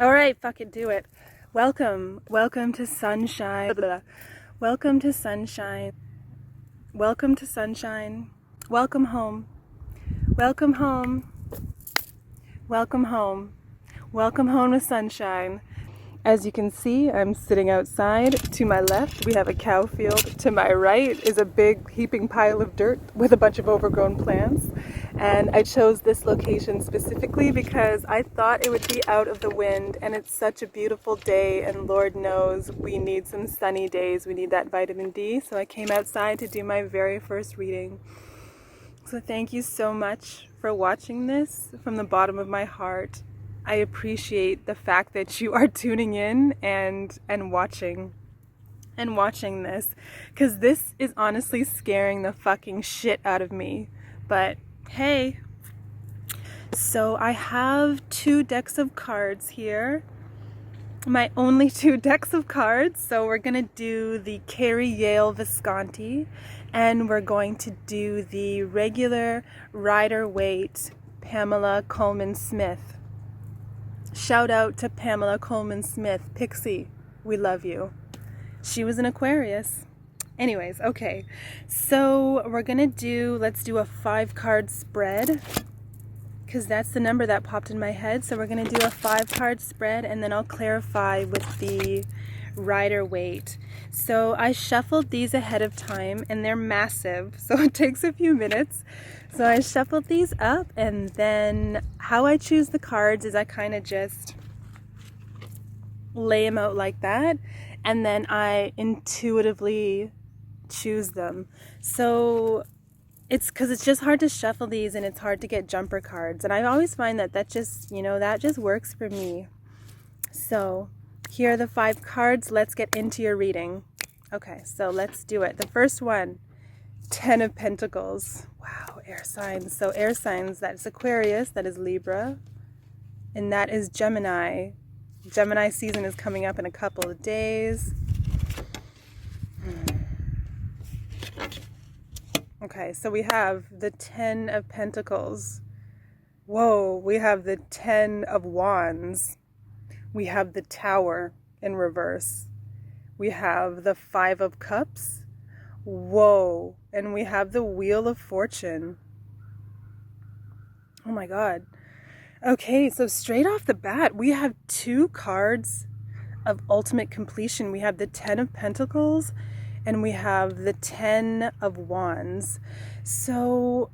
All right, fuck it, do it. Welcome to sunshine. Welcome to sunshine. Welcome to sunshine. Welcome home. Welcome home. Welcome home. Welcome home to sunshine. As you can see, I'm sitting outside. To my left, we have a cow field. To my right is a big heaping pile of dirt with a bunch of overgrown plants. And I chose this location specifically because I thought it would be out of the wind, and it's such a beautiful day, and Lord knows we need some sunny days. We need that vitamin D. So I came outside to do my very first reading. So thank you so much for watching this from the bottom of my heart. I appreciate the fact that you are tuning in and watching this, because this is honestly scaring the fucking shit out of me. But hey, so I have 2 decks of cards here, my only 2 decks of cards. So we're gonna do the Carrie Yale Visconti, and we're going to do the regular Rider-Waite Pamela Coleman Smith. Shout out to Pamela Coleman Smith. Pixie, we love you. She was an Aquarius. Anyways, okay. So we're gonna let's do a 5-card spread, because that's the number that popped in my head. So we're gonna do a 5-card spread, and then I'll clarify with the Rider-Waite. So I shuffled these ahead of time, and they're massive, so it takes a few minutes. So I shuffled these up, and then how I choose the cards is I kind of just lay them out like that, and then I intuitively choose them. So it's because it's just hard to shuffle these, and it's hard to get jumper cards, and I always find that just, that just works for me. So here are the 5 cards. Let's get into your reading. Okay, so let's do it. The first one, 10 of Pentacles. Wow, air signs. So air signs, that's Aquarius, that is Libra, and that is Gemini. Gemini season is coming up in a couple of days. Okay, so we have the 10 of Pentacles. Whoa, we have the 10 of Wands. We have the Tower in reverse. We have the 5 of Cups. Whoa, and we have the Wheel of Fortune. Oh my God. Okay, so straight off the bat, we have 2 cards of ultimate completion. We have the 10 of Pentacles, and we have the 10 of Wands. So,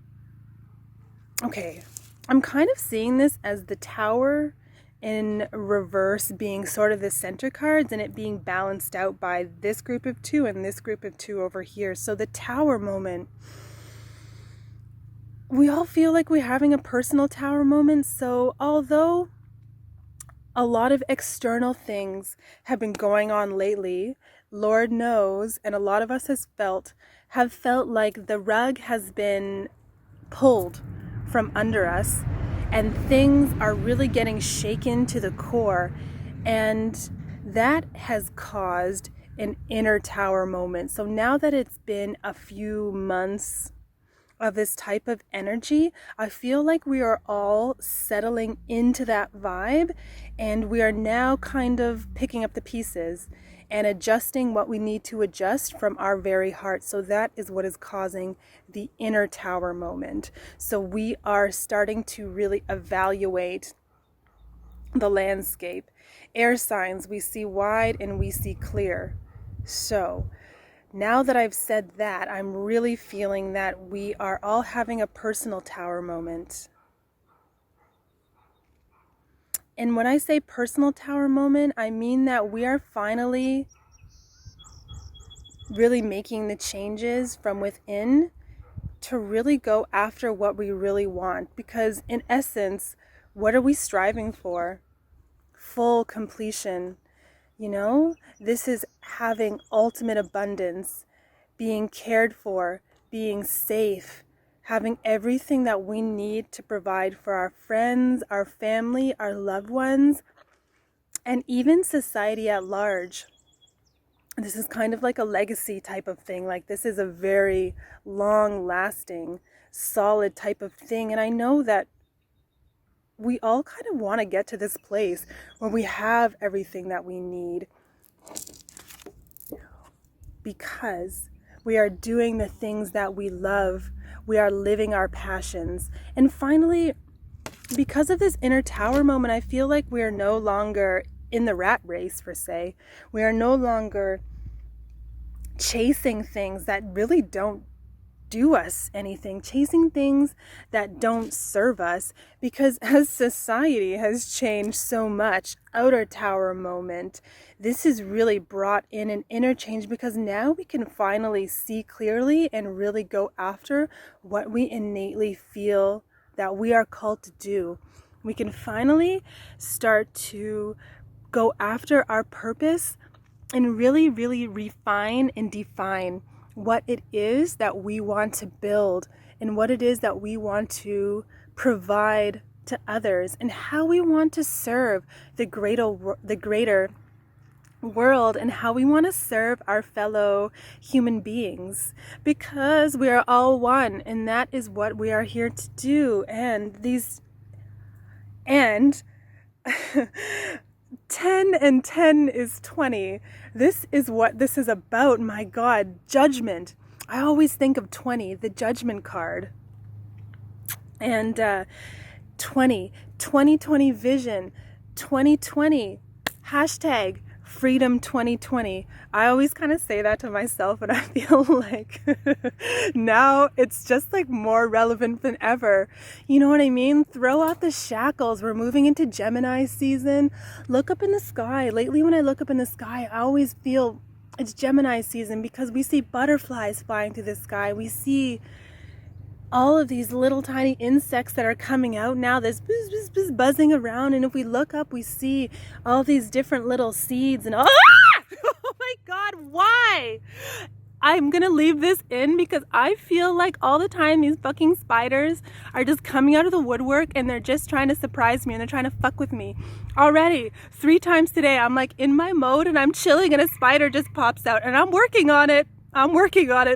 okay, I'm kind of seeing this as the Tower in reverse being sort of the center cards, and it being balanced out by this group of 2 and this group of 2 over here. So the Tower moment, we all feel like we're having a personal Tower moment. So although a lot of external things have been going on lately, Lord knows, and a lot of us have felt like the rug has been pulled from under us, and things are really getting shaken to the core, and that has caused an inner Tower moment. So now that it's been a few months of this type of energy, I feel like we are all settling into that vibe, and we are now kind of picking up the pieces and adjusting what we need to adjust from our very heart. So that is what is causing the inner Tower moment. So we are starting to really evaluate the landscape. Air signs, we see wide and we see clear. So now that I've said that, I'm really feeling that we are all having a personal Tower moment. And when I say personal Tower moment, I mean that we are finally really making the changes from within to really go after what we really want. Because in essence, what are we striving for? Full completion. This is having ultimate abundance, being cared for, being safe, having everything that we need to provide for our friends, our family, our loved ones, and even society at large. This is kind of like a legacy type of thing. Like, this is a very long-lasting, solid type of thing. And I know that we all kind of want to get to this place where we have everything that we need, because we are doing the things that we love. We are living our passions. And finally, because of this inner tower moment, I feel like we are no longer in the rat race, per se. We are no longer chasing things that really don't do us anything, chasing things that don't serve us, because as society has changed so much, outer tower moment, this has really brought in an inner change, because now we can finally see clearly and really go after what we innately feel that we are called to do. We can finally start to go after our purpose and really, really refine and define what it is that we want to build and what it is that we want to provide to others, and how we want to serve the greater world, and how we want to serve our fellow human beings, because we are all one, and that is what we are here to do. And 10 and 10 is 20. This is what this is about. My God, judgment. I always think of 20, the judgment card. And 2020 vision, 2020, hashtag freedom 2020. I always kind of say that to myself, and I feel like now it's just like more relevant than ever. You know what I mean? Throw out the shackles. We're moving into Gemini season. Look up in the sky. Lately, when I look up in the sky, I always feel it's Gemini season, because we see butterflies flying through the sky. We see all of these little tiny insects that are coming out now. There's buzz, buzz, buzz, buzzing around, and if we look up, we see all these different little seeds and oh my God, why? I'm gonna leave this in because I feel like all the time these fucking spiders are just coming out of the woodwork, and they're just trying to surprise me, and they're trying to fuck with me. Already 3 times today, I'm like in my mode and I'm chilling, and a spider just pops out, and I'm working on it,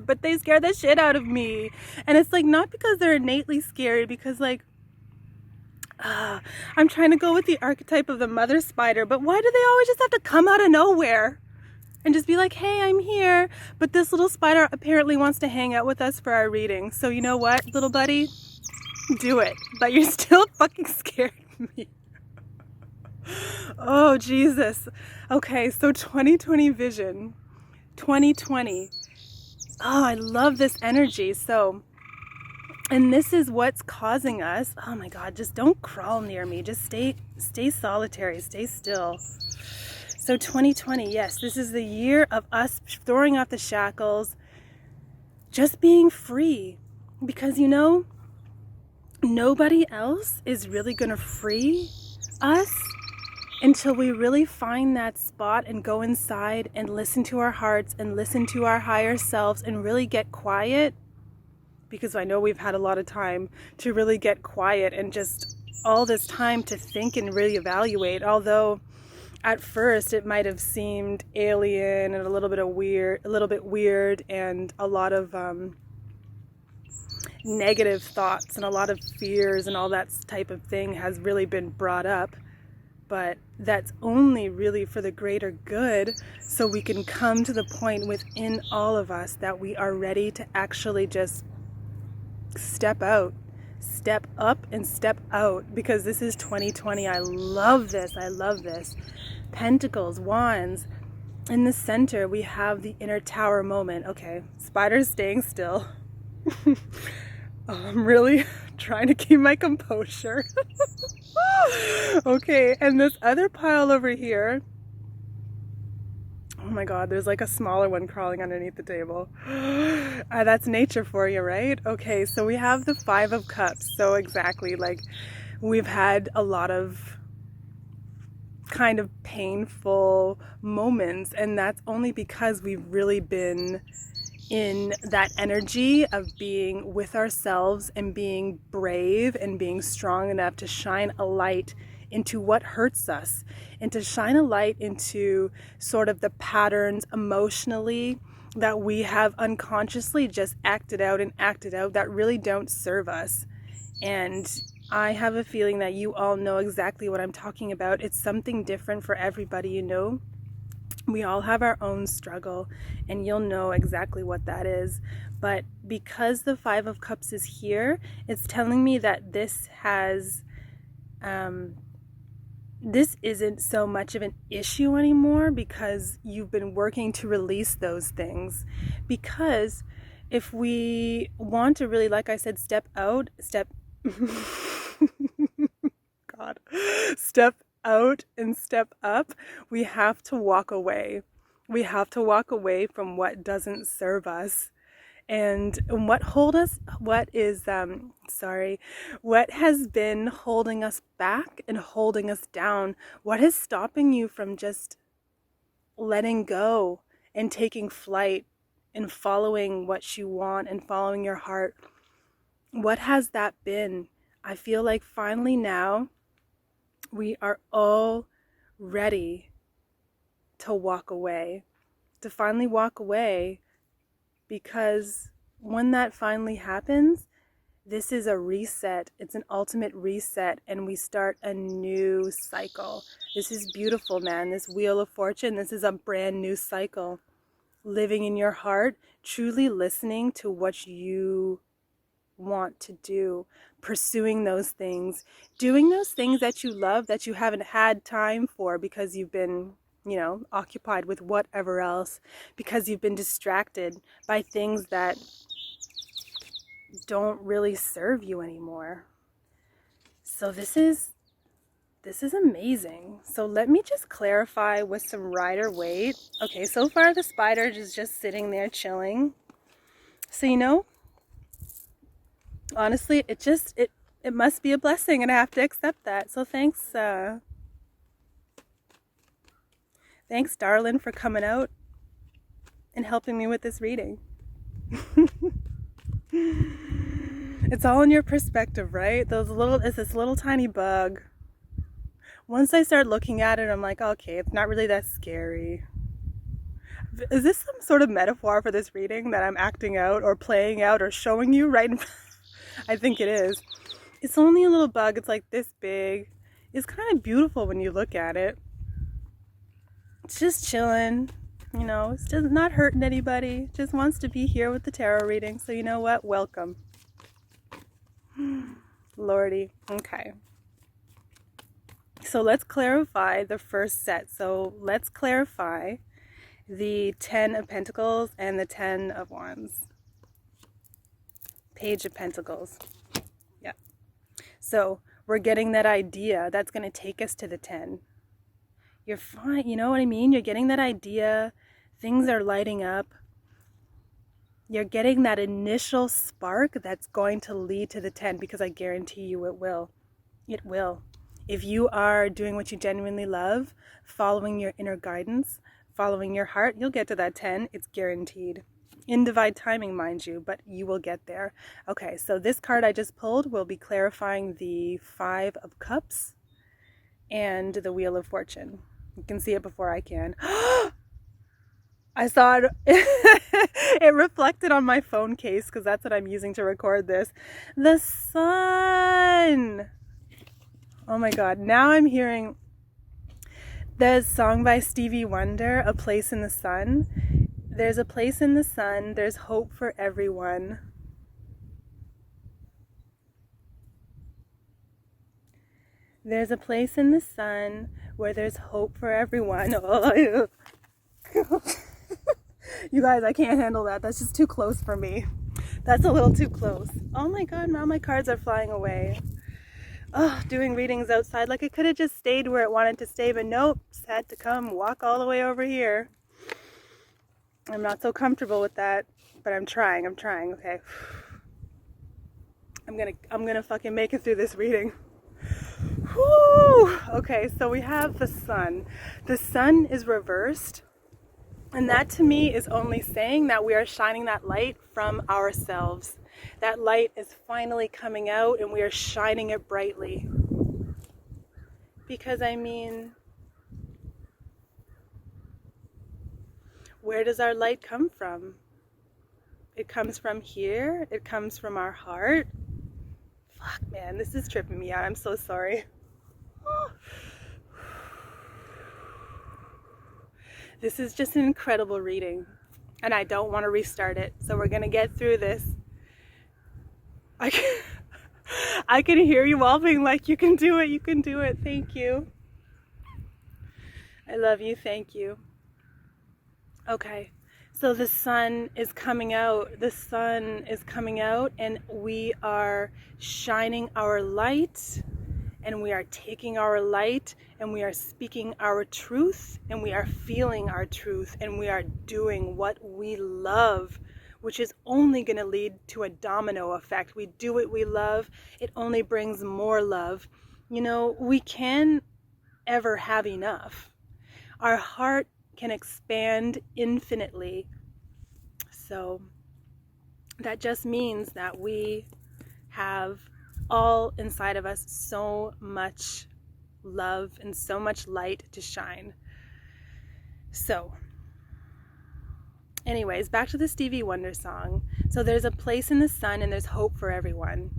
but they scare the shit out of me. And it's like, not because they're innately scary, because like, I'm trying to go with the archetype of the mother spider, but why do they always just have to come out of nowhere and just be like, hey, I'm here? But this little spider apparently wants to hang out with us for our reading. So you know what, little buddy? Do it. But you're still fucking scaring me. Oh, Jesus. Okay, so 2020 vision. 2020. Oh, I love this energy. So, and this is what's causing us. Oh my God, just don't crawl near me. Just stay solitary, stay still. So 2020, yes, this is the year of us throwing off the shackles, just being free. Because, you know, nobody else is really going to free us until we really find that spot and go inside and listen to our hearts and listen to our higher selves and really get quiet. Because I know we've had a lot of time to really get quiet and just all this time to think and really evaluate. Although at first it might have seemed alien and a little bit weird, and a lot of negative thoughts and a lot of fears and all that type of thing has really been brought up. But that's only really for the greater good, so we can come to the point within all of us that we are ready to actually just step out, step up and step out, because this is 2020. I love this. Pentacles, wands. In the center, we have the inner tower moment. Okay, spiders staying still. I'm really trying to keep my composure. Okay, and this other pile over here. Oh my God, there's like a smaller one crawling underneath the table. That's nature for you, right? Okay, so we have the 5 of Cups. So exactly, like, we've had a lot of kind of painful moments, and that's only because we've really been in that energy of being with ourselves and being brave and being strong enough to shine a light into what hurts us, and to shine a light into sort of the patterns emotionally that we have unconsciously just acted out that really don't serve us. And I have a feeling that you all know exactly what I'm talking about. It's something different for everybody, you know. We all have our own struggle, and you'll know exactly what that is. But because the Five of Cups is here, it's telling me that this isn't so much of an issue anymore, because you've been working to release those things. Because if we want to really, like I said, step God, step out and step up, we have to walk away. We have to walk away from what doesn't serve us. And what has been holding us back and holding us down? What is stopping you from just letting go and taking flight and following what you want and following your heart? What has that been? I feel like finally now we are all ready to walk away, to finally walk away. Because when that finally happens, this is a reset. It's an ultimate reset, and we start a new cycle. This is beautiful, man. This Wheel of Fortune, this is a brand new cycle. Living in your heart, truly listening to what you want to do, pursuing those things, doing those things that you love that you haven't had time for because you've been occupied with whatever else, because you've been distracted by things that don't really serve you anymore. So this is amazing. So let me just clarify with some Rider-Waite. Okay, so far the spider is just sitting there chilling. So honestly, it must be a blessing, and I have to accept that. So thanks, darling, for coming out and helping me with this reading. It's all in your perspective, right? It's this little tiny bug. Once I start looking at it, I'm like, okay, it's not really that scary. Is this some sort of metaphor for this reading that I'm acting out or playing out or showing you right in I think it is. It's only a little bug. It's like this big. It's kind of beautiful when you look at it. It's just chilling, it's just not hurting anybody. Just wants to be here with the tarot reading. So you know what? Welcome. Lordy. Okay. So let's clarify the first set. So let's clarify the 10 of Pentacles and the 10 of Wands. Page of Pentacles. Yeah. So we're getting that idea that's going to take us to the 10. You're fine. You know what I mean? You're getting that idea. Things are lighting up. You're getting that initial spark that's going to lead to the 10, because I guarantee you it will. It will. If you are doing what you genuinely love, following your inner guidance, following your heart, you'll get to that 10. It's guaranteed. In divine timing, mind you, but you will get there. Okay, so this card I just pulled will be clarifying the 5 of Cups and the Wheel of Fortune. You can see it before I can. I saw it. It reflected on my phone case, because that's what I'm using to record this. The sun. Oh my God. Now I'm hearing the song by Stevie Wonder, A Place in the Sun. There's a place in the sun. There's hope for everyone. There's a place in the sun where there's hope for everyone. Oh, you guys, I can't handle that. That's just too close for me. That's a little too close. Oh my God, now my cards are flying away. Oh, doing readings outside. Like, it could have just stayed where it wanted to stay, but nope. Just had to come walk all the way over here. I'm not so comfortable with that, but I'm trying, okay. I'm gonna fucking make it through this reading. Whew. Okay, so we have the sun. The sun is reversed. And that to me is only saying that we are shining that light from ourselves. That light is finally coming out, and we are shining it brightly. Because where does our light come from? It comes from here. It comes from our heart. Fuck. Fuck, man, this is tripping me out. I'm so sorry. This is just an incredible reading, and I don't want to restart it, so we're gonna get through this. I can hear you all being like, you can do it, you can do it. Thank you. I love you. Thank you. Okay, so the sun is coming out. The sun is coming out, and we are shining our light, and we are taking our light, and we are speaking our truth, and we are feeling our truth, and we are doing what we love, which is only going to lead to a domino effect. We do what we love, it only brings more love. You know, we can ever have enough. Our heart can expand infinitely. So that just means that we have all inside of us so much love and so much light to shine. So anyways, back to the Stevie Wonder song. So there's a place in the sun, and there's hope for everyone.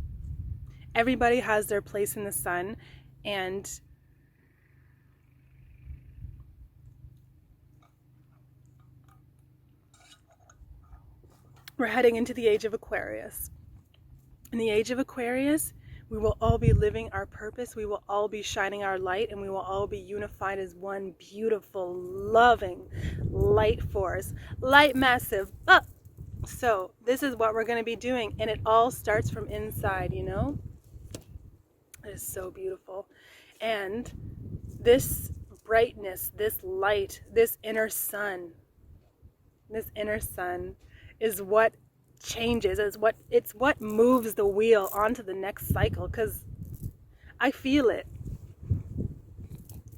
Everybody has their place in the sun, and we're heading into the age of Aquarius. In the age of Aquarius, we will all be living our purpose, we will all be shining our light, and we will all be unified as one beautiful, loving light force. Light massive. Up! So this is what we're going to be doing, and it all starts from inside, you know? It is so beautiful. And this brightness, this light, this inner sun is what changes, it's what moves the wheel onto the next cycle, because I feel it.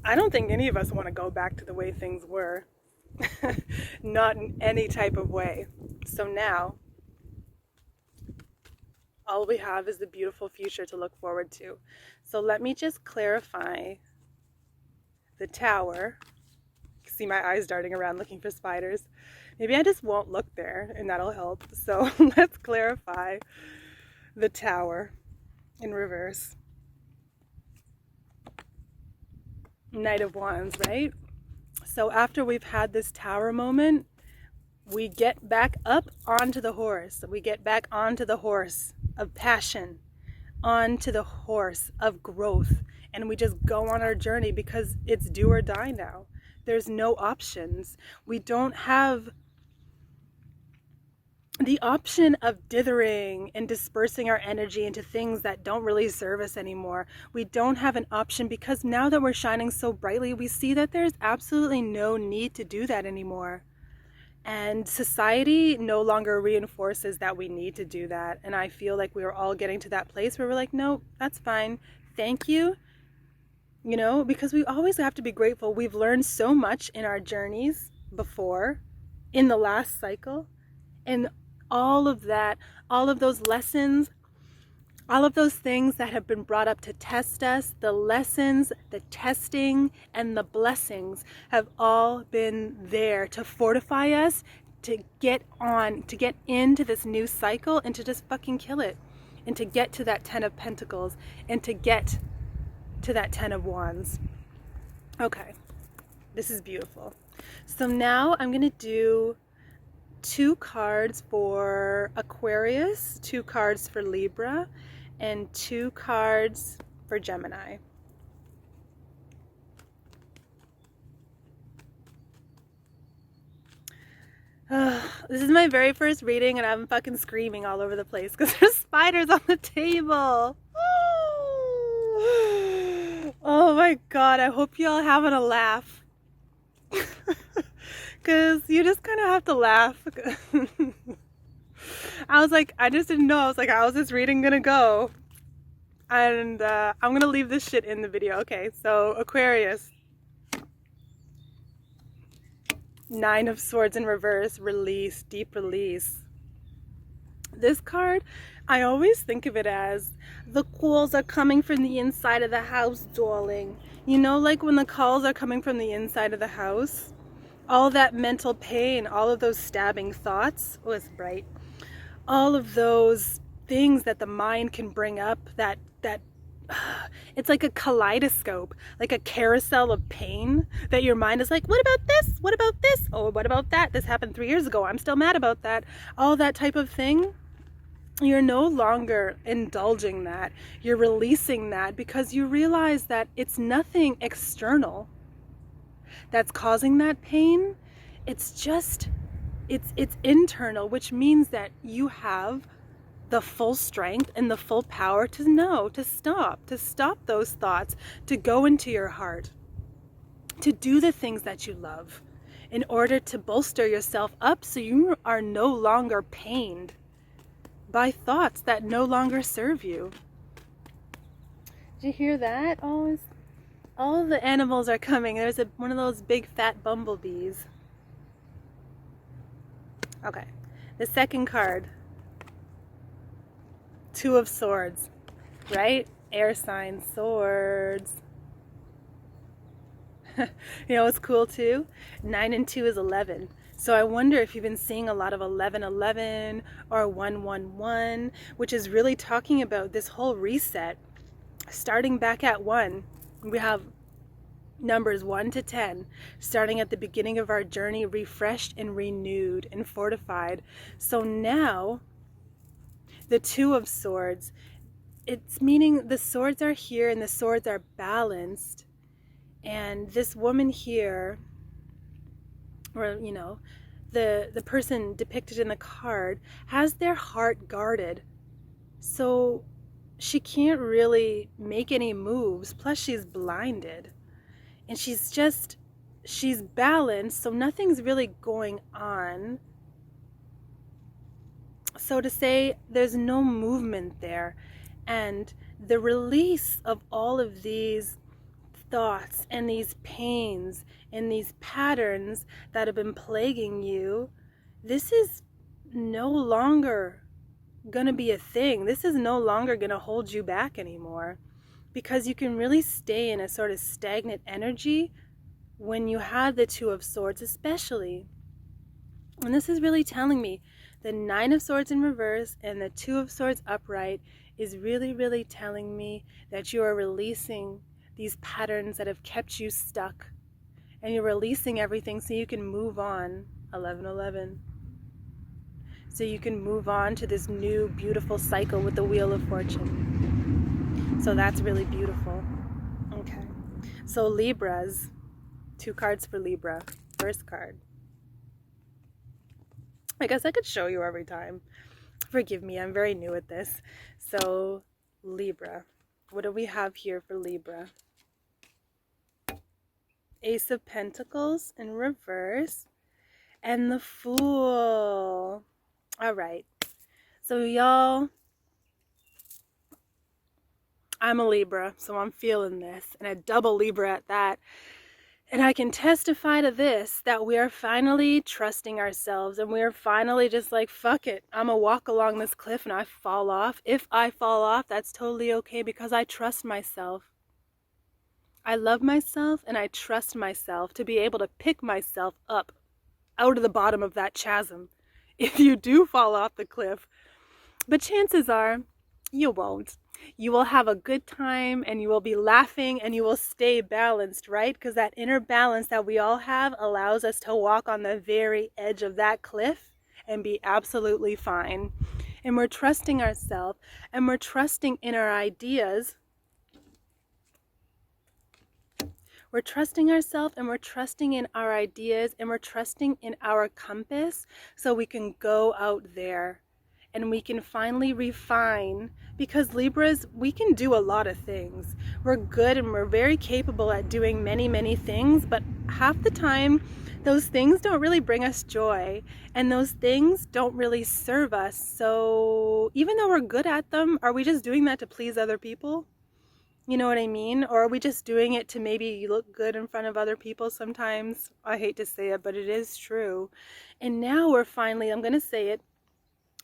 I don't think any of us want to go back to the way things were. Not in any type of way. So now all we have is the beautiful future to look forward to. So let me just clarify the tower. See my eyes darting around looking for spiders. Maybe I just won't look there, and that'll help. So let's clarify the tower in reverse. Knight of Wands, right? So after we've had this tower moment, we get back up onto the horse. We get back onto the horse of passion, onto the horse of growth, and we just go on our journey, because it's do or die now. There's no options. We don't have the option of dithering and dispersing our energy into things that don't really serve us anymore. We don't have an option, because now that we're shining so brightly, we see that there's absolutely no need to do that anymore. And society no longer reinforces that we need to do that. And I feel like we're all getting to that place where we're like, no, that's fine. Thank you. You know, because we always have to be grateful. We've learned so much in our journeys before, in the last cycle, and all of that, all of those lessons, all of those things that have been brought up to test us, the lessons, the testing, and the blessings have all been there to fortify us, to get on, to get into this new cycle, and to just fucking kill it, and to get to that 10 of Pentacles, and to get to that 10 of Wands. Okay, this is beautiful. So now I'm going to do 2 cards for Aquarius, 2 cards for Libra, and 2 cards for Gemini. This is my very first reading, and I'm fucking screaming all over the place because there's spiders on the table. Oh my god, I hope you all having a laugh. Because you just kind of have to laugh. I was like, I just didn't know. I was like, how is this reading gonna go? And I'm gonna leave this shit in the video. Okay, so Aquarius. 9 of Swords in reverse, release, deep release. This card, I always think of it as the calls are coming from the inside of the house, darling. You know, like when the calls are coming from the inside of the house, all that mental pain, all of those stabbing thoughts, oh, it's bright, all of those things that the mind can bring up that it's like a kaleidoscope, like a carousel of pain that your mind is like, what about this? What about this? Oh, what about that? This happened 3 years ago. I'm still mad about that. All that type of thing. You're no longer indulging that. You're releasing that because you realize that it's nothing external that's causing that pain. It's just, it's internal, which means that you have the full strength and the full power to know, to stop those thoughts, to go into your heart, to do the things that you love in order to bolster yourself up so you are no longer pained by thoughts that no longer serve you. Did you hear that? Oh, all the animals are coming. There's one of those big fat bumblebees. Okay, the second card. Two of Swords, right? Air sign, swords. You know what's cool too? 9 and 2 is 11. So I wonder if you've been seeing a lot of 1111 or 111, which is really talking about this whole reset. Starting back at 1, we have numbers 1 to 10, starting at the beginning of our journey, refreshed and renewed and fortified. So now, the Two of Swords, it's meaning the swords are here and the swords are balanced. And this woman here, or you know, the person depicted in the card, has their heart guarded. So she can't really make any moves. Plus she's blinded. And she's balanced, so nothing's really going on. So to say, there's no movement there. And the release of all of these thoughts and these pains and these patterns that have been plaguing you, this is no longer going to be a thing. This is no longer going to hold you back anymore, because you can really stay in a sort of stagnant energy when you have the Two of Swords, especially. And this is really telling me the 9 of Swords in reverse and the 2 of Swords upright is really, really telling me that you are releasing these patterns that have kept you stuck. And you're releasing everything so you can move on. 1111. So you can move on to this new, beautiful cycle with the Wheel of Fortune. So that's really beautiful. Okay. So Libras. 2 cards for Libra. First card. I guess I could show you every time. Forgive me, I'm very new at this. So, Libra. What do we have here for Libra? Ace of Pentacles in reverse. And the Fool. Alright. So, y'all, I'm a Libra, so I'm feeling this. And a double Libra at that. And I can testify to this, that we are finally trusting ourselves, and we are finally just like, fuck it, I'm gonna walk along this cliff and I fall off. If I fall off, that's totally okay, because I trust myself. I love myself and I trust myself to be able to pick myself up out of the bottom of that chasm if you do fall off the cliff. But chances are you won't. You will have a good time and you will be laughing and you will stay balanced, right? Because that inner balance that we all have allows us to walk on the very edge of that cliff and be absolutely fine. And we're trusting ourselves and we're trusting in our ideas. We're trusting ourselves and we're trusting in our ideas and we're trusting in our compass so we can go out there and we can finally refine, because Libras, we can do a lot of things. We're good and we're very capable at doing many, many things, but half the time those things don't really bring us joy and those things don't really serve us. So even though we're good at them, are we just doing that to please other people? You know what I mean? Or are we just doing it to maybe look good in front of other people sometimes? I hate to say it, but it is true. And now we're finally, I'm going to say it,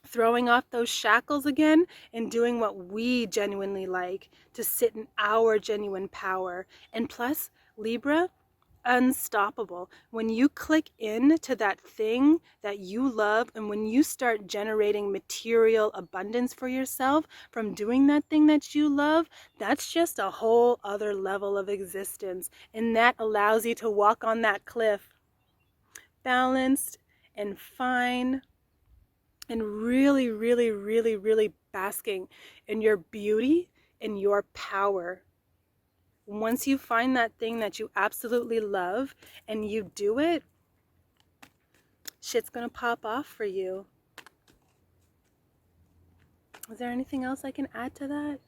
throwing off those shackles again and doing what we genuinely like, to sit in our genuine power. And plus, Libra, unstoppable. When you click into that thing that you love, and when you start generating material abundance for yourself from doing that thing that you love, that's just a whole other level of existence. And that allows you to walk on that cliff balanced and fine and really, really, really, really basking in your beauty and your power. Once you find that thing that you absolutely love and you do it, shit's gonna pop off for you. Is there anything else I can add to that?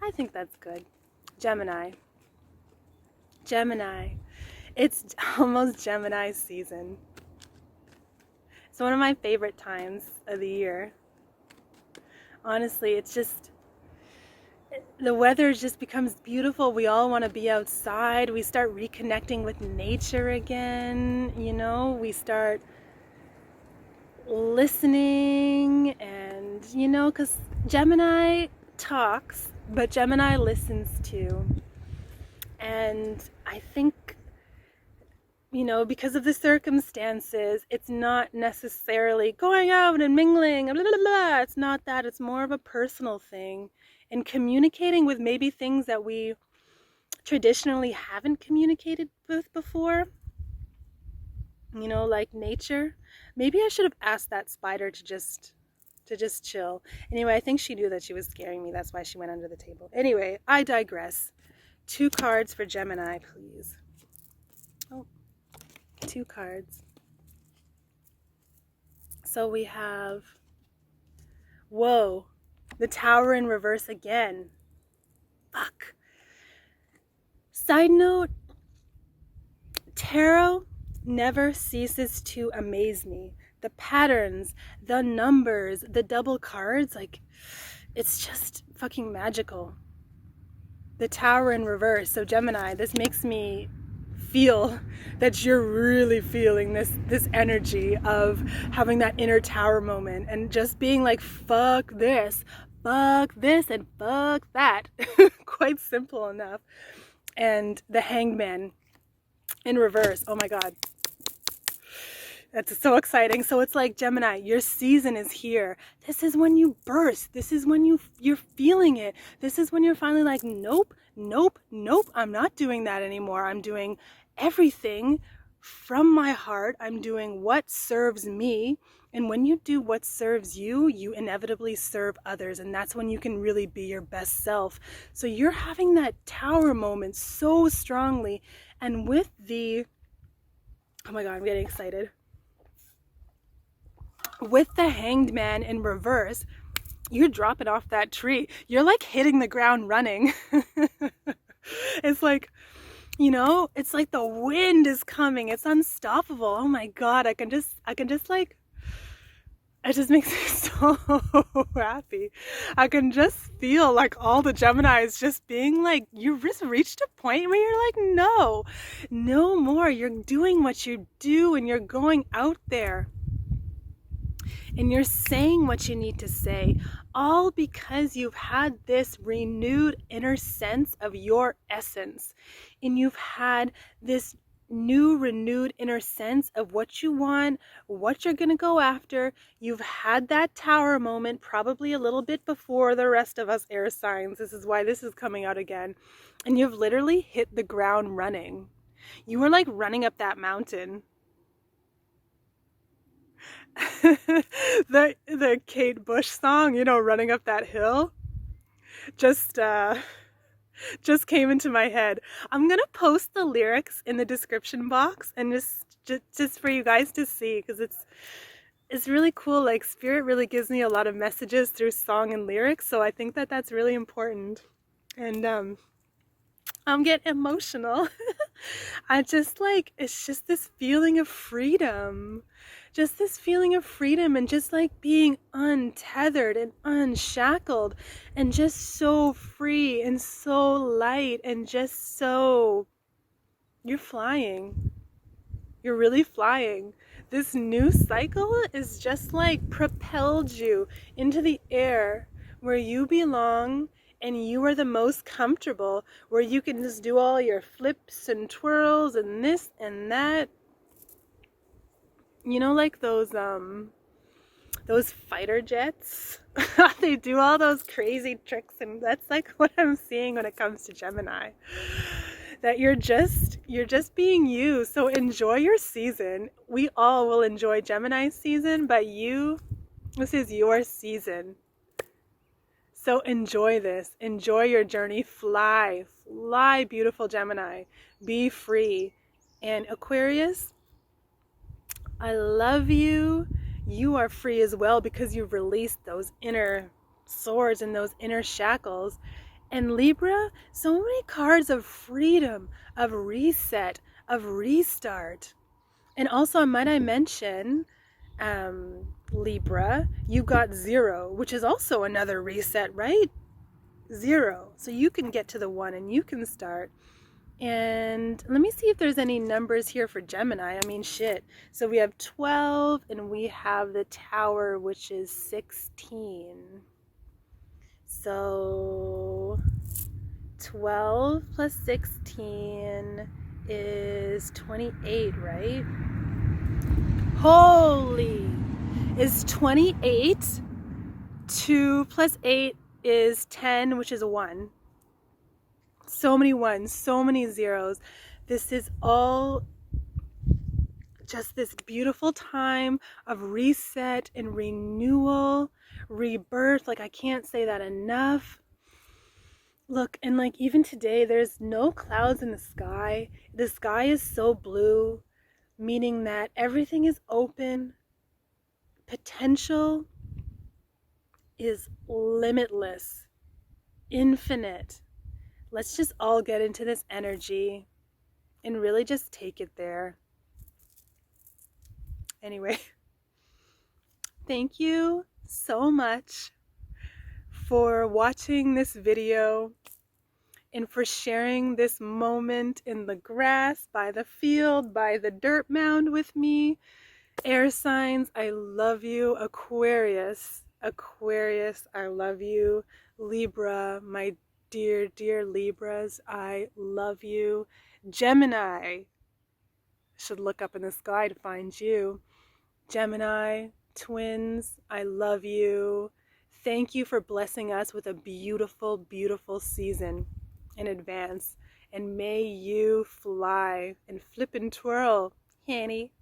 I think that's good. Gemini. Gemini. It's almost Gemini season. It's one of my favorite times of the year. Honestly, it's just, the weather just becomes beautiful. We all want to be outside. We start reconnecting with nature again. You know, we start listening, and, you know, because Gemini talks, but Gemini listens too. And I think, you know, because of the circumstances, it's not necessarily going out and mingling, blah, blah, blah. It's not that. It's more of a personal thing. And communicating with maybe things that we traditionally haven't communicated with before. You know, like nature. Maybe I should have asked that spider to just chill. Anyway, I think she knew that she was scaring me. That's why she went under the table. Anyway, I digress. 2 cards for Gemini, please. Oh, 2 cards. So we have, whoa, the Tower in reverse again. Fuck. Side note, tarot never ceases to amaze me. The patterns, the numbers, the double cards, like, it's just fucking magical. The Tower in reverse. So Gemini, this makes me feel that you're really feeling this energy of having that inner tower moment and just being like, fuck this, and fuck that. Quite simple enough. And the Hanged Man in reverse. Oh my God. That's so exciting. So it's like, Gemini, your season is here. This is when you burst. This is when you're feeling it. This is when you're finally like, nope, nope, nope. I'm not doing that anymore. I'm doing everything from my heart. I'm doing what serves me. And when you do what serves you, you inevitably serve others. And that's when you can really be your best self. So you're having that tower moment so strongly. And with the, oh my God, I'm getting excited. With the Hanged Man in reverse, you're dropping off that tree. You're like hitting the ground running. It's like, you know, it's like the wind is coming. It's unstoppable. Oh my God, I can just like, it just makes me so happy. I can just feel like all the Geminis just being like, you just reached a point where you're like, no more. You're doing what you do and you're going out there. And you're saying what you need to say, all because you've had this renewed inner sense of your essence. And you've had this new renewed inner sense of what you want, what you're going to go after. You've had that tower moment probably a little bit before the rest of us air signs. This is why this is coming out again. And you've literally hit the ground running. You were like running up that mountain. the Kate Bush song, you know, running up that hill, just came into my head. I'm gonna post the lyrics in the description box and just for you guys to see, because it's really cool. Like, Spirit really gives me a lot of messages through song and lyrics, so I think that that's really important. And I'm getting emotional. I just like, it's just this feeling of freedom. Just this feeling of freedom and just like being untethered and unshackled and just so free and so light and just so, you're flying. You're really flying. This new cycle is just like propelled you into the air where you belong, and you are the most comfortable, where you can just do all your flips and twirls and this and that. You know, like those fighter jets? They do all those crazy tricks, and that's like what I'm seeing when it comes to Gemini. That you're just being you. So enjoy your season. We all will enjoy Gemini's season, but this is your season. So enjoy this. Enjoy your journey. Fly, beautiful Gemini. Be free. And Aquarius, I love you. You are free as well, because you've released those inner swords and those inner shackles. And Libra, so many cards of freedom, of reset, of restart. And also, might I mention, Libra, you got 0, which is also another reset, right? 0. So you can get to the 1 and you can start. And let me see if there's any numbers here for Gemini. I mean, shit. So we have 12 and we have the Tower, which is 16. So 12 plus 16 is 28, right? Holy! Is 28. 2 plus 8 is 10, which is a 1. So many ones, so many zeros. This is all just this beautiful time of reset and renewal, rebirth. Like, I can't say that enough. Look, and like even today, there's no clouds in the sky. The sky is so blue, meaning that everything is open. Potential is limitless, infinite. Let's just all get into this energy and really just take it there. Anyway, thank you so much for watching this video and for sharing this moment in the grass, by the field, by the dirt mound with me. Air signs, I love you. Aquarius, I love you. Libra, my dear, dear Libras, I love you. Gemini, should look up in the sky to find you. Gemini, twins, I love you. Thank you for blessing us with a beautiful, beautiful season in advance. And may you fly and flip and twirl, Hanny.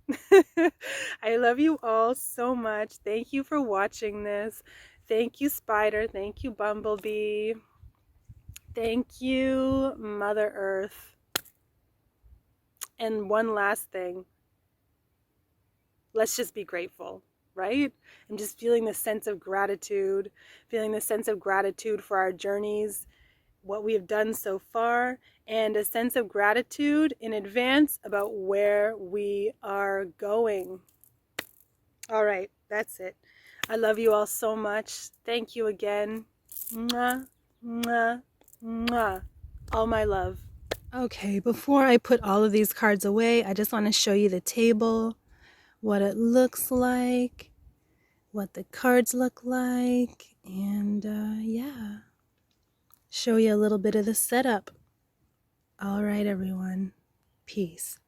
I love you all so much. Thank you for watching this. Thank you, Spider. Thank you, Bumblebee. Thank you, Mother Earth. And one last thing. Let's just be grateful, right? I'm just feeling the sense of gratitude, for our journeys, what we have done so far, and a sense of gratitude in advance about where we are going. All right, that's it. I love you all so much. Thank you again. Mwah, mwah, mwah. All my love. Okay, before I put all of these cards away, I just want to show you the table, what it looks like, what the cards look like, and yeah, show you a little bit of the setup. All right, everyone. Peace.